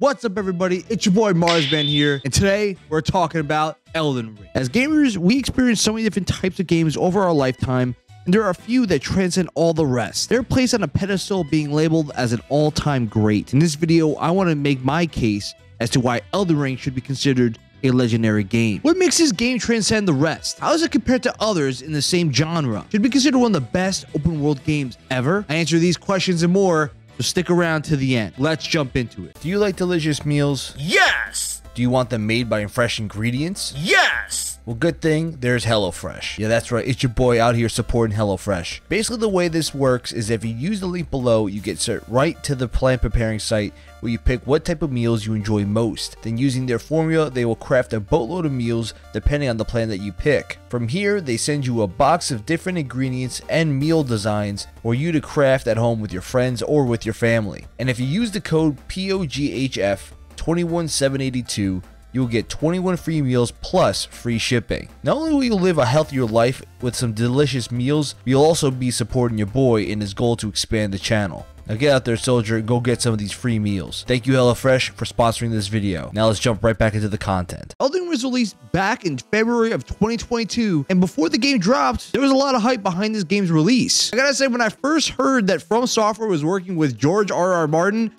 What's up, everybody? It's your boy Marsman here, and today we're talking about Elden Ring. As gamers, we experience so many different types of games over our lifetime, and there are a few that transcend all the rest. They're placed on a pedestal, being labeled as an all-time great. In this video, I want to make my case as to why Elden Ring should be considered a legendary game. What makes this game transcend the rest? How does it compare to others in the same genre? Should it be considered one of the best open world games ever? I answer these questions and more, so stick around to the end. Let's jump into it. Do you like delicious meals? Yes! Do you want them made by fresh ingredients? Yes! Well, good thing there's HelloFresh. Yeah, that's right. It's your boy out here supporting HelloFresh. Basically, the way this works is if you use the link below, you get sent right to the plan preparing site where you pick what type of meals you enjoy most. Then using their formula, they will craft a boatload of meals depending on the plan that you pick. From here, they send you a box of different ingredients and meal designs for you to craft at home with your friends or with your family. And if you use the code POGHF21782, you'll get 21 free meals plus free shipping. Not only will you live a healthier life with some delicious meals, you'll also be supporting your boy in his goal to expand the channel. Now get out there, soldier, and go get some of these free meals. Thank you, HelloFresh, for sponsoring this video. Now let's jump right back into the content. Elden Ring was released back in February of 2022, and before the game dropped, there was a lot of hype behind this game's release. I gotta say, when I first heard that From Software was working with George R.R. Martin,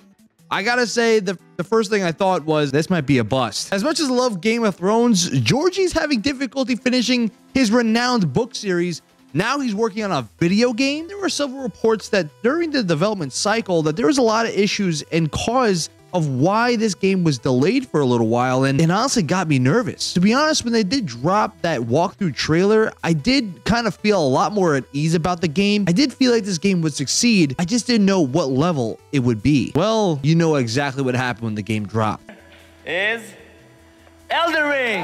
I gotta say, the first thing I thought was, this might be a bust. As much as I love Game of Thrones, Georgie's having difficulty finishing his renowned book series. Now he's working on a video game. There were several reports that during the development cycle that there was a lot of issues and cause of why this game was delayed for a little while, and it honestly got me nervous. To be honest, when they did drop that walkthrough trailer, I did kind of feel a lot more at ease about the game. I did feel like this game would succeed. I just didn't know what level it would be. Well, you know exactly what happened when the game dropped. Is Elden Ring!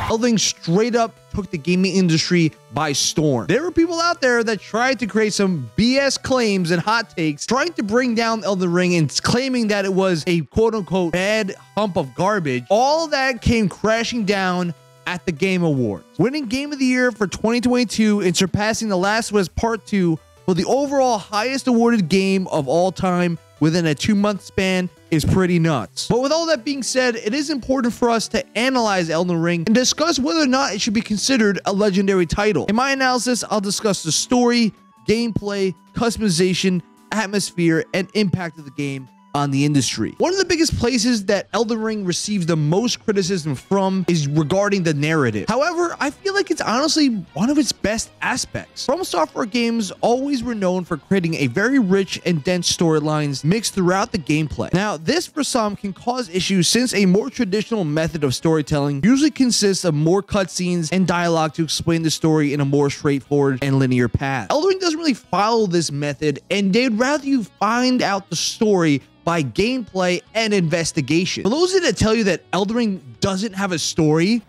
Elden Ring straight up took the gaming industry by storm. There were people out there that tried to create some BS claims and hot takes, trying to bring down Elden Ring and claiming that it was a quote-unquote bad hump of garbage. All that came crashing down at the Game Awards, winning Game of the Year for 2022 and surpassing The Last of Us Part 2 for the overall highest awarded game of all time within a 2-month span is pretty nuts. But with all that being said, it is important for us to analyze Elden Ring and discuss whether or not it should be considered a legendary title. In my analysis, I'll discuss the story, gameplay, customization, atmosphere, and impact of the game on the industry. One of the biggest places that Elden Ring receives the most criticism from is regarding the narrative. However, I feel like it's honestly one of its best aspects. From Software games always were known for creating a very rich and dense storylines mixed throughout the gameplay. Now, this for some can cause issues since a more traditional method of storytelling usually consists of more cutscenes and dialogue to explain the story in a more straightforward and linear path. Elden Ring doesn't really follow this method, and they'd rather you find out the story by gameplay and investigation. For those that tell you that Elden Ring doesn't have a story,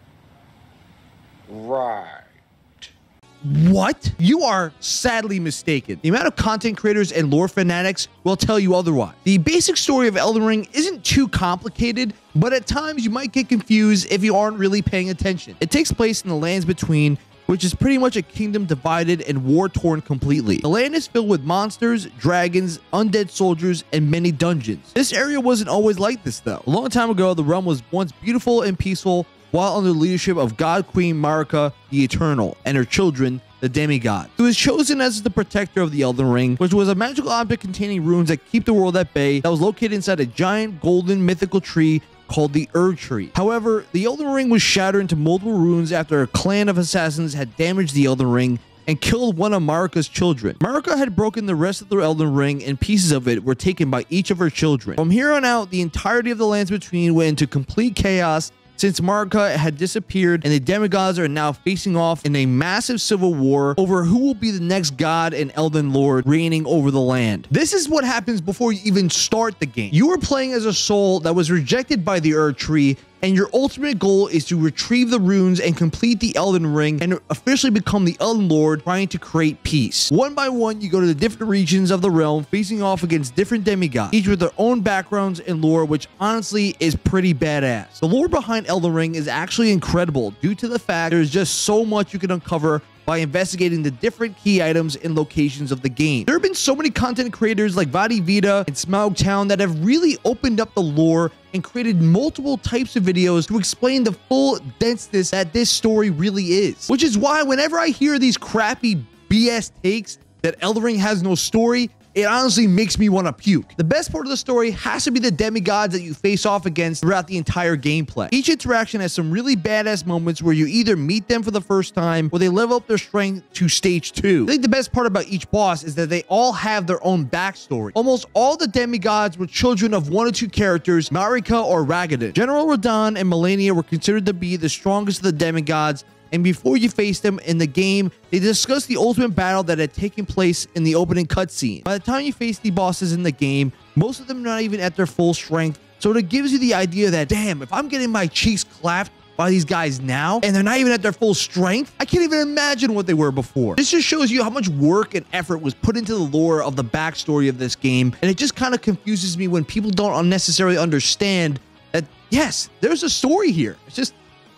Right. what? You are sadly mistaken. The amount of content creators and lore fanatics will tell you otherwise. The basic story of Elden Ring isn't too complicated, but at times you might get confused if you aren't really paying attention. It takes place in the lands between, which is pretty much a kingdom divided and war-torn completely. The land is filled with monsters, dragons, undead soldiers, and many dungeons. This area wasn't always like this, though. A long time ago, the realm was once beautiful and peaceful while under the leadership of God Queen Marika the Eternal and her children, the demigods. He was chosen as the protector of the Elden Ring, which was a magical object containing runes that keep the world at bay, that was located inside a giant golden mythical tree called the Tree. However, the Elden Ring was shattered into multiple runes after a clan of assassins had damaged the Elden Ring and killed one of Marika's children. Marika had broken the rest of the Elden Ring, and pieces of it were taken by each of her children. From here on out, the entirety of the lands between went into complete chaos since Marika had disappeared, and the demigods are now facing off in a massive civil war over who will be the next god and Elden Lord reigning over the land. This is what happens before you even start the game. You are playing as a soul that was rejected by the Tree, and your ultimate goal is to retrieve the runes and complete the Elden Ring and officially become the Elden Lord, trying to create peace. One by one, you go to the different regions of the realm, facing off against different demigods, each with their own backgrounds and lore, which honestly is pretty badass. The lore behind Elden Ring is actually incredible due to the fact there's just so much you can uncover by investigating the different key items and locations of the game. There have been so many content creators like Vadi Vita and Smaugtown that have really opened up the lore and created multiple types of videos to explain the full denseness that this story really is. Which is why whenever I hear these crappy BS takes that Elden Ring has no story, it honestly makes me want to puke. The best part of the story has to be the demigods that you face off against throughout the entire gameplay. Each interaction has some really badass moments where you either meet them for the first time or they level up their strength to stage 2. I think the best part about each boss is that they all have their own backstory. Almost all the demigods were children of one or two characters, Marika or Ragadan. General Radahn and Melania were considered to be the strongest of the demigods, and before you face them in the game, they discuss the ultimate battle that had taken place in the opening cutscene. By the time you face the bosses in the game, most of them are not even at their full strength, so it gives you the idea that, damn, if I'm getting my cheeks clapped by these guys now, and they're not even at their full strength, I can't even imagine what they were before. This just shows you how much work and effort was put into the lore of the backstory of this game, and it just kind of confuses me when people don't unnecessarily understand that, yes, there's a story here. It's just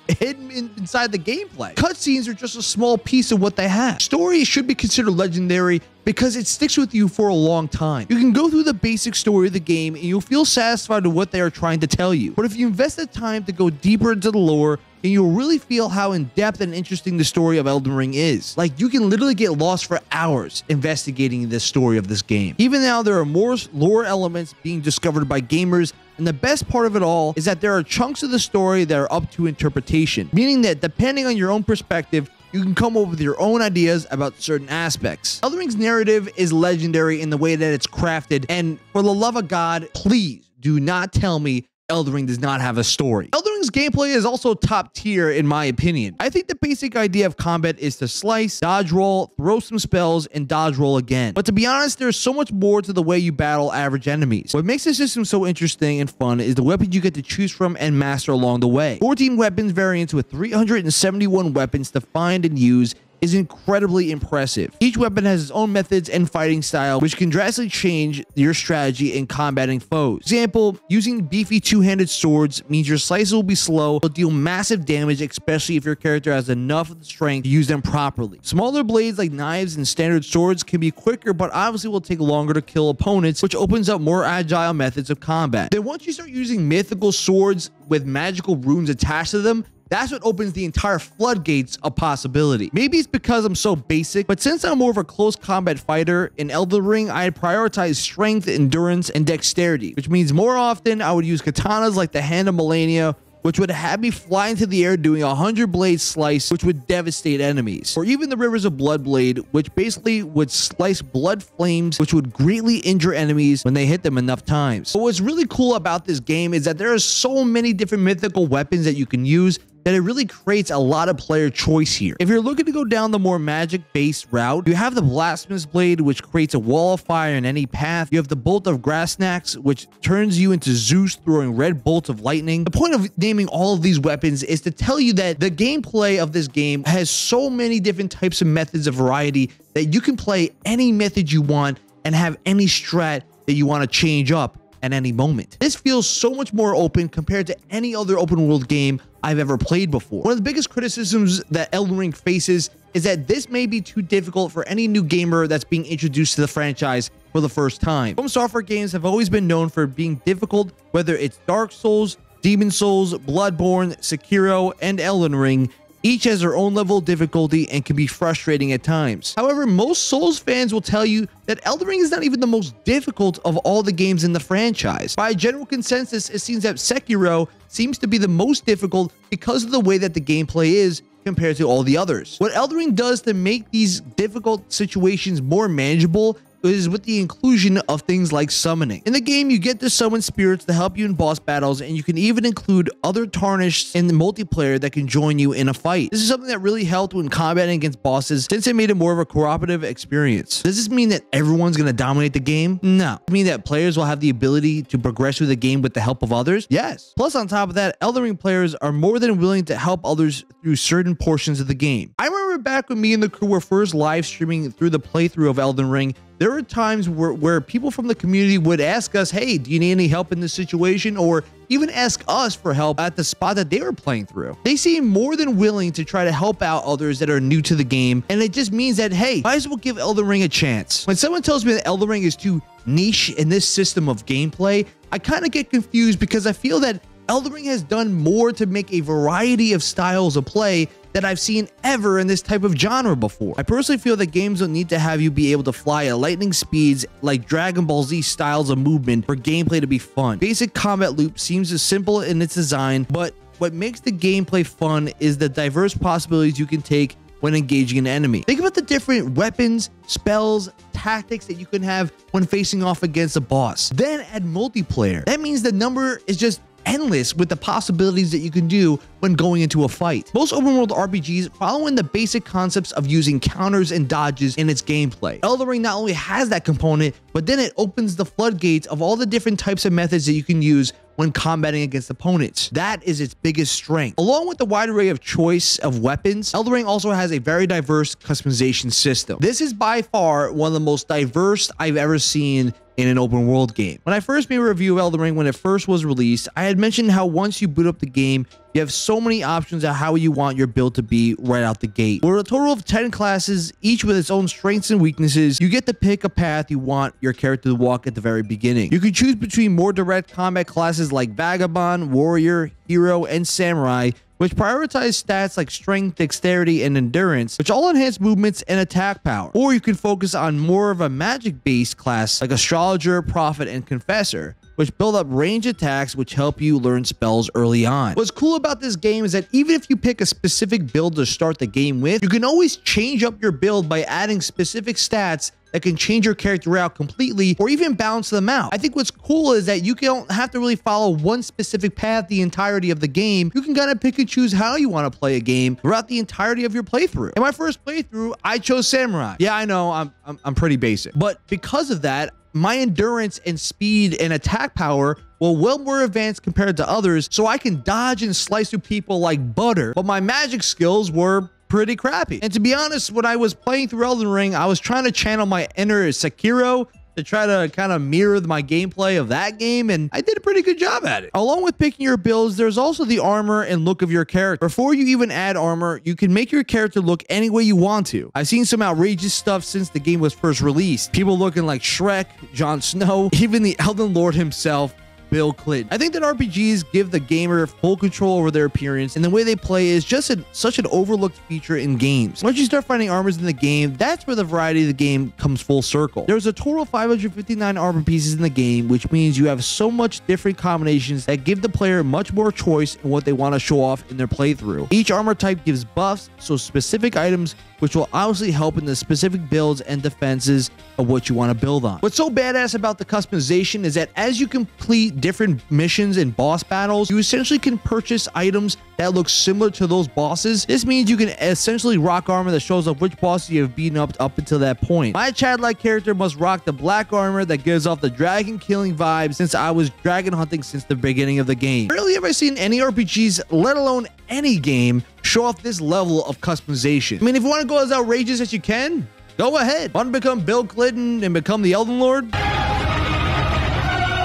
hidden inside the gameplay. Cutscenes are just a small piece of what they have. Story should be considered legendary because it sticks with you for a long time. You can go through the basic story of the game and you'll feel satisfied with what they are trying to tell you. But if you invest the time to go deeper into the lore, then you'll really feel how in-depth and interesting the story of Elden Ring is. Like, you can literally get lost for hours investigating the story of this game. Even now, there are more lore elements being discovered by gamers, and the best part of it all is that there are chunks of the story that are up to interpretation, meaning that depending on your own perspective, you can come up with your own ideas about certain aspects. Elden Ring's narrative is legendary in the way that it's crafted, and for the love of God, please do not tell me Elden Ring does not have a story. Elden Ring's gameplay is also top tier in my opinion. I think the basic idea of combat is to slice, dodge roll, throw some spells, and dodge roll again. But to be honest, there's so much more to the way you battle average enemies. What makes the system so interesting and fun is the weapons you get to choose from and master along the way. 14 weapons variants with 371 weapons to find and use is incredibly impressive. Each weapon has its own methods and fighting style, which can drastically change your strategy in combating foes. For example, using beefy two-handed swords means your slices will be slow, but deal massive damage, especially if your character has enough of the strength to use them properly. Smaller blades like knives and standard swords can be quicker, but obviously will take longer to kill opponents, which opens up more agile methods of combat. Then once you start using mythical swords with magical runes attached to them, that's what opens the entire floodgates of possibility. Maybe it's because I'm so basic, but since I'm more of a close combat fighter, in Elden Ring, I prioritize strength, endurance, and dexterity, which means more often I would use katanas like the Hand of Melania, which would have me fly into the air doing a 100-blade slice, which would devastate enemies. Or even the Rivers of Bloodblade, which basically would slice blood flames, which would greatly injure enemies when they hit them enough times. But what's really cool about this game is that there are so many different mythical weapons that you can use that it really creates a lot of player choice here. If you're looking to go down the more magic-based route, you have the Blasphemous Blade, which creates a wall of fire in any path. You have the Bolt of Grasnax, which turns you into Zeus throwing red bolts of lightning. The point of naming all of these weapons is to tell you that the gameplay of this game has so many different types of methods of variety that you can play any method you want and have any strat that you want to change up at any moment. This feels so much more open compared to any other open world game I've ever played before. One of the biggest criticisms that Elden Ring faces is that this may be too difficult for any new gamer that's being introduced to the franchise for the first time. From Software games have always been known for being difficult, whether it's Dark Souls, Demon Souls, Bloodborne, Sekiro, and Elden Ring. Each has their own level of difficulty and can be frustrating at times. However, most Souls fans will tell you that Elden Ring is not even the most difficult of all the games in the franchise. By general consensus, it seems that Sekiro seems to be the most difficult because of the way that the gameplay is compared to all the others. What Elden Ring does to make these difficult situations more manageable is with the inclusion of things like summoning. In the game, you get to summon spirits to help you in boss battles, and you can even include other tarnished in the multiplayer that can join you in a fight. This is something that really helped when combating against bosses, since it made it more of a cooperative experience. Does this mean that everyone's going to dominate the game? No. Does it mean that players will have the ability to progress through the game with the help of others? Yes. Plus, on top of that, Elden Ring players are more than willing to help others through certain portions of the game. I remember remember back when me and the crew were first live streaming through the playthrough of Elden Ring, there were times where people from the community would ask us, hey, do you need any help in this situation? Or even ask us for help at the spot that they were playing through. They seem more than willing to try to help out others that are new to the game. And it just means that, hey, might as well give Elden Ring a chance. When someone tells me that Elden Ring is too niche in this system of gameplay, I kind of get confused because I feel that Elden Ring has done more to make a variety of styles of play that I've seen ever in this type of genre before. I personally feel that games don't need to have you be able to fly at lightning speeds like Dragon Ball Z styles of movement for gameplay to be fun. Basic combat loop seems as simple in its design, but what makes the gameplay fun is the diverse possibilities you can take when engaging an enemy. Think about the different weapons, spells, tactics that you can have when facing off against a boss. Then add multiplayer. That means the number is just endless with the possibilities that you can do when going into a fight. Most open world RPGs follow in the basic concepts of using counters and dodges in its gameplay. Elden Ring not only has that component, but then it opens the floodgates of all the different types of methods that you can use when combating against opponents. That is its biggest strength. Along with the wide array of choice of weapons, Elden Ring also has a very diverse customization system. This is by far one of the most diverse I've ever seen in an open world game. When I first made a review of Elden Ring when it first was released, I had mentioned how once you boot up the game, you have so many options of how you want your build to be right out the gate. With a total of 10 classes, each with its own strengths and weaknesses, you get to pick a path you want your character to walk at the very beginning. You can choose between more direct combat classes like Vagabond, Warrior, Hero, and Samurai, which prioritize stats like strength, dexterity, and endurance, which all enhance movements and attack power. Or you can focus on more of a magic-based class like Astrologer, Prophet, and Confessor, which build up range attacks which help you learn spells early on. What's cool about this game is that even if you pick a specific build to start the game with, you can always change up your build by adding specific stats that can change your character out completely or even balance them out. I think what's cool is that you don't have to really follow one specific path the entirety of the game. You can kind of pick and choose how you want to play a game throughout the entirety of your playthrough. In my first playthrough, I chose Samurai. Yeah, I know, I'm pretty basic. But because of that, my endurance and speed and attack power were well more advanced compared to others, so I can dodge and slice through people like butter, but my magic skills were pretty crappy. And to be honest, when I was playing through Elden Ring, I was trying to channel my inner Sekiro to try to kind of mirror my gameplay of that game, and I did a pretty good job at it. Along with picking your builds, there's also the armor and look of your character. Before you even add armor, you can make your character look any way you want to. I've seen some outrageous stuff since the game was first released. People looking like Shrek, Jon Snow, even the Elden Lord himself, Bill Clinton. I think that RPGs give the gamer full control over their appearance, and the way they play is just such an overlooked feature in games. Once you start finding armors in the game, that's where the variety of the game comes full circle. There's a total of 559 armor pieces in the game, which means you have so much different combinations that give the player much more choice in what they want to show off in their playthrough. Each armor type gives buffs, so specific items which will obviously help in the specific builds and defenses of what you want to build on. What's so badass about the customization is that as you complete different missions and boss battles, you essentially can purchase items that look similar to those bosses. This means you can essentially rock armor that shows off which bosses you have beaten up until that point. My Chad-like character must rock the black armor that gives off the dragon killing vibe, since I was dragon hunting since the beginning of the game. Rarely have I seen any RPGs, let alone any game, show off this level of customization. I mean, if you want to go as outrageous as you can, go ahead. Want to become Bill Clinton and become the Elden Lord?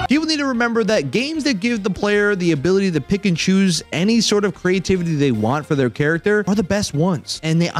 People need to remember that games that give the player the ability to pick and choose any sort of creativity they want for their character are the best ones. And they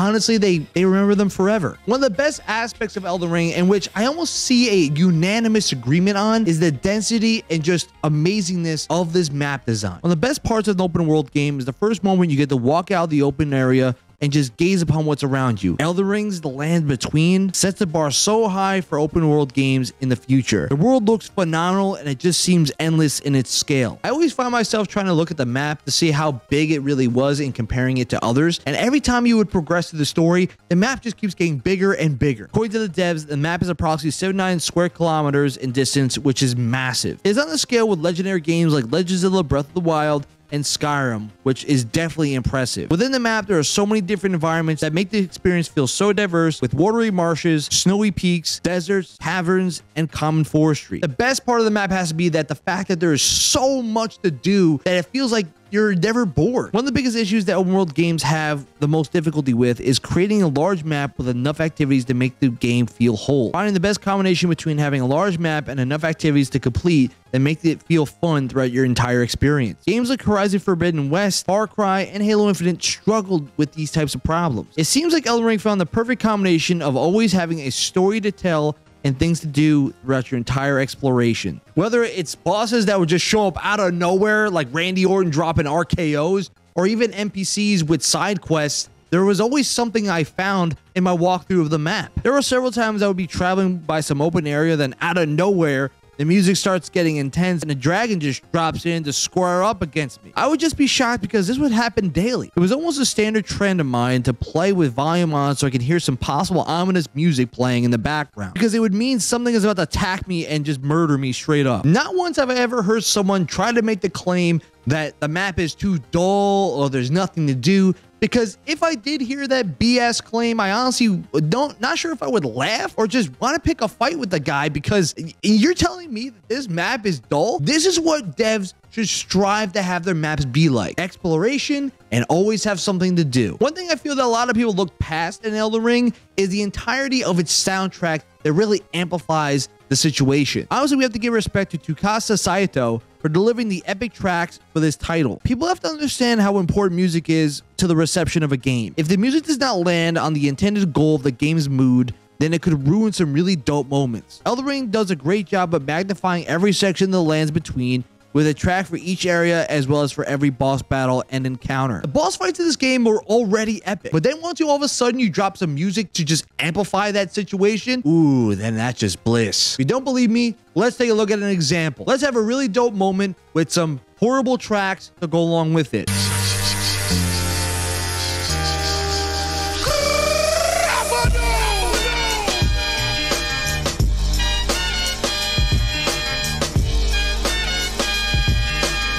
remember them forever. One of the best aspects of Elden Ring, in which I almost see a unanimous agreement on, is the density and just amazingness of this map design. One of the best parts of an open world game is the first moment you get to walk out of the open area and just gaze upon what's around you. Elden Ring's The Land Between sets the bar so high for open world games in the future. The world looks phenomenal and it just seems endless in its scale. I always find myself trying to look at the map to see how big it really was and comparing it to others. And every time you would progress through the story, the map just keeps getting bigger and bigger. According to the devs, the map is approximately 79 square kilometers in distance, which is massive. It's on the scale with legendary games like Legend of Zelda Breath of the Wild and Skyrim, which is definitely impressive. Within the map, there are so many different environments that make the experience feel so diverse, with watery marshes, snowy peaks, deserts, caverns, and common forestry. The best part of the map has to be that the fact that there is so much to do that it feels like you're never bored. One of the biggest issues that open world games have the most difficulty with is creating a large map with enough activities to make the game feel whole. Finding the best combination between having a large map and enough activities to complete that make it feel fun throughout your entire experience. Games like Horizon Forbidden West, Far Cry, and Halo Infinite struggled with these types of problems. It seems like Elden Ring found the perfect combination of always having a story to tell and things to do throughout your entire exploration. Whether it's bosses that would just show up out of nowhere, like Randy Orton dropping RKOs, or even NPCs with side quests, there was always something I found in my walkthrough of the map. There were several times I would be traveling by some open area, then out of nowhere, the music starts getting intense and a dragon just drops in to square up against me. I would just be shocked because this would happen daily. It was almost a standard trend of mine to play with volume on so I could hear some possible ominous music playing in the background, because it would mean something is about to attack me and just murder me straight up. Not once have I ever heard someone try to make the claim that the map is too dull or there's nothing to do, because if I did hear that BS claim, I honestly not sure if I would laugh or just want to pick a fight with the guy, because you're telling me that this map is dull? This is what devs should strive to have their maps be like: exploration and always have something to do. One thing I feel that a lot of people look past in Elden Ring is the entirety of its soundtrack that really amplifies the situation. Obviously, we have to give respect to Tsukasa Saito for delivering the epic tracks for this title. People have to understand how important music is to the reception of a game. If the music does not land on the intended goal of the game's mood, then it could ruin some really dope moments. Elden Ring does a great job of magnifying every section that lands between, with a track for each area as well as for every boss battle and encounter. The boss fights in this game were already epic, but then once all of a sudden you drop some music to just amplify that situation, ooh, then that's just bliss. If you don't believe me, let's take a look at an example. Let's have a really dope moment with some horrible tracks to go along with it.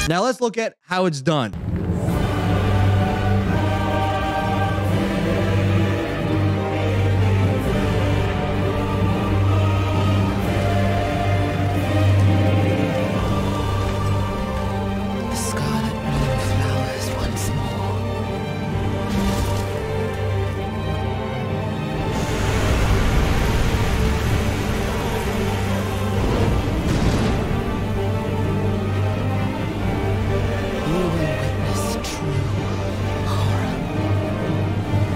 Now let's look at how it's done. The scarlet moon flowers once more.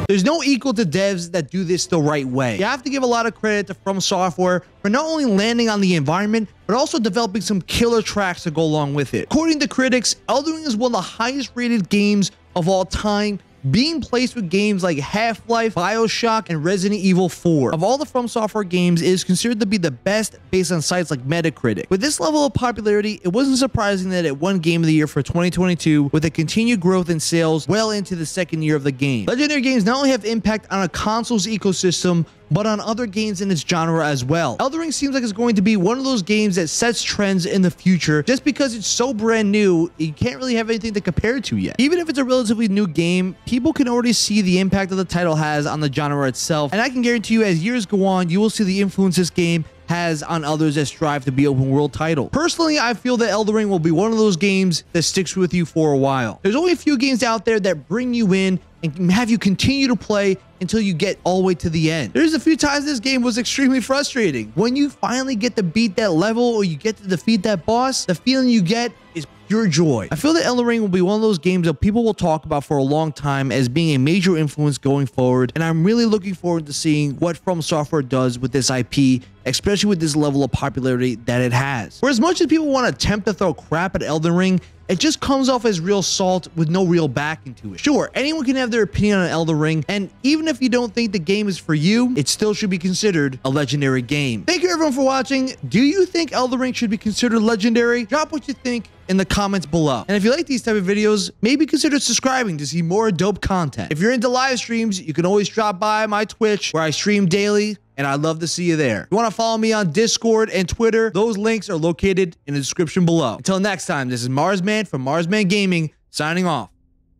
There's no equal to devs that do this the right way. You have to give a lot of credit to From Software for not only landing on the environment, but also developing some killer tracks to go along with it. According to critics, Elden Ring is one of the highest rated games of all time, being placed with games like Half-Life, BioShock, and Resident Evil 4. Of all the From Software games, it is considered to be the best based on sites like Metacritic. With this level of popularity, it wasn't surprising that it won Game of the Year for 2022, with a continued growth in sales well into the second year of the game. Legendary games not only have impact on a console's ecosystem, but on other games in its genre as well. Elden Ring seems like it's going to be one of those games that sets trends in the future. Just because it's so brand new, you can't really have anything to compare it to yet. Even if it's a relatively new game, people can already see the impact that the title has on the genre itself, and I can guarantee you as years go on, you will see the influence this game has on others that strive to be open world title. Personally, I feel that Elden Ring will be one of those games that sticks with you for a while. There's only a few games out there that bring you in and have you continue to play until you get all the way to the end. There's a few times this game was extremely frustrating. When you finally get to beat that level or you get to defeat that boss, the feeling you get is pure joy. I feel that Elden Ring will be one of those games that people will talk about for a long time as being a major influence going forward, and I'm really looking forward to seeing what From Software does with this IP, especially with this level of popularity that it has. For as much as people want to attempt to throw crap at Elden Ring, it just comes off as real salt with no real backing to it. Sure, anyone can have their opinion on Elden Ring, and even if you don't think the game is for you, it still should be considered a legendary game. Thank you everyone for watching. Do you think Elden Ring should be considered legendary? Drop what you think in the comments below. And if you like these type of videos, maybe consider subscribing to see more dope content. If you're into live streams, you can always drop by my Twitch where I stream daily, and I'd love to see you there. If you want to follow me on Discord and Twitter, those links are located in the description below. Until next time, this is Marsman from Marsman Gaming signing off.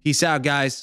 Peace out, guys.